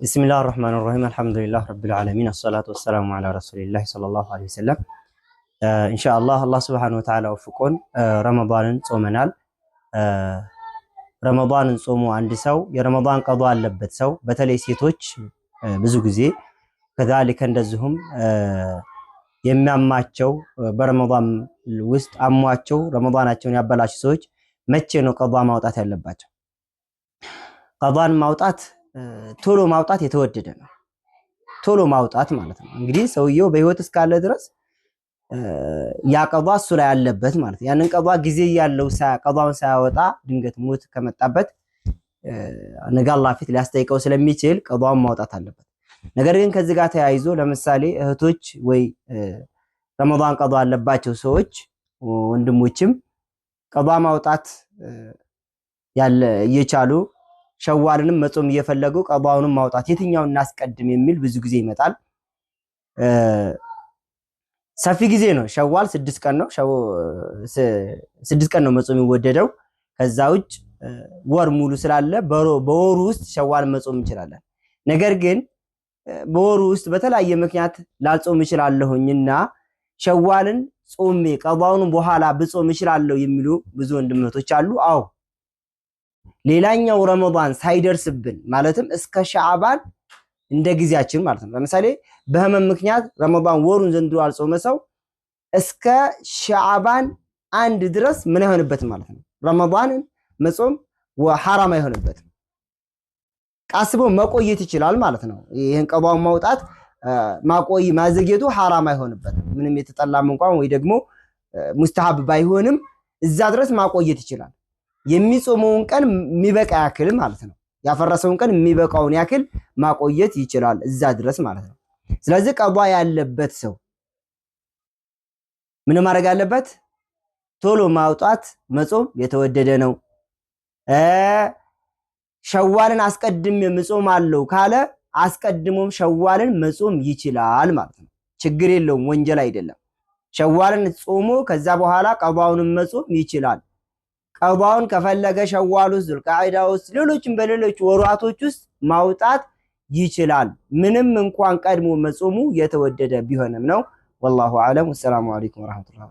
بسم الله الرحمن الرحيم الحمد لله رب العالمين الصلاة والسلام على رسول الله صلى الله عليه وسلم إن شاء الله الله سبحانه وتعالى وفقون رمضان صومنال رمضان صومو عند سو يا رمضان قضاء لبت سو بتلي سيتوች ብዙ ጊዜ كذلك እንደዚሁም የሚያማቸው በረመዳን ውስጥ አሟቸው ረመዳናቸውን ያበላሹ ሰዎች መቼ ነው ቀዷ ማውጣት ያለባቸው? ቀዷን ማውጣት ቶሎ ማውጣት የተወደደ ነው። ቶሎ ማውጣት ማለት ነው እንግዲህ ሰውየው በህይወት እስካለ ድረስ ያ ቀዷ እሱ ላይ ያለበት ማለት ያንን ቀዷ ጊዜ ያለው ቀዷን ሳያወጣ ድንገት ሞት ከመጣበት ነገ አላህ ፊት ሊያስጠይቀው ስለሚችል ቀዷን ማውጣት አለበት። ነገር ግን ከዚህ ጋር ተያይዞ ለምሳሌ እህቶች ወይ ረመዳን ቀዷ አለባቸው ሰዎች ወንድሞችም ቀዷ ማውጣት ያለ እየቻሉ ሸዋልንም መጾም እየፈለጉ ቀዷውንም ማውጣት የትኛውን እናስቀድም የሚል ብዙ ጊዜ ይመጣል። ሰፊ ጊዜ ነው። ሸዋል 6 ቀን ነው። 6 ቀን ነው መጾም ይወደደው። ከዛ ውጭ ወር ሙሉ ስላለ በወሩ ውስጥ ሸዋል መጾም እንችላለን። ነገር ግን በወሩ ውስጥ በተለያየ ምክንያት ላልጾም ይችላልሁኝና ሸዋልን ጾሜ ቀዷውን በኋላ ብጾም ይችላልው የሚሉ ብዙ ወንድሞች አሉ። አዎ ሌላኛው ረመዳን ሳይደርስብን ማለትም እስከ ሻዕባን እንደ ጊዜያችን ማለት ነው። ለምሳሌ በህመም ምክንያት ረመዳን ወሩን ዘንድሮ አልጾመ ሰው እስከ ሻዕባን 1 ድረስ ምን አይሆንበት ማለት ነው። ረመዳንን መጾም ወሐራም አይሆንበት ቃስቦ መቆየት ይችላል ማለት ነው። ይሄን ቀዷውን ማውጣት ማዘግየቱ ሐራም አይሆንበት ምንም የተጠላም እንኳን ወይ ደግሞ ሙስተሐብ ባይሆንም እዛ ድረስ ማቆየት ይችላል። የሚጾመውን ቀን የሚበቃ ያክል ማለት ነው። ያፈረሰውን ቀን የሚበቃውን ያክል ማቆየት ይችላል እዛ ድረስ ማለት ነው። ስለዚህ ቀዷ ያለበት ሰው ምን ማድረግ አለበት? ቶሎ ማውጣት መጾም የተወደደ ነው። ሸዋልን አስቀድም መጾም አለው ካለ አስቀድሞም ሸዋልን መጾም ይችላል ማለት ነው። ችግር የለውም፣ ወንጀል አይደለም። ሸዋልን ጾሞ ከዛ በኋላ ቀዷውን መጾም ይችላል። ቀዷውን ከፈለገ ሸዋል ውስጥ ዙልቃዒዳ ውስጥ ሌሎችም በሌሎች ወራቶች ውስጥ ማውጣት ይችላል። ምንም እንኳን ቀድሞ መጾሙ የተወደደ ቢሆንም ነው። ወላሁ አለም። ወሰላሙ አለይኩም ወራህመቱላሂ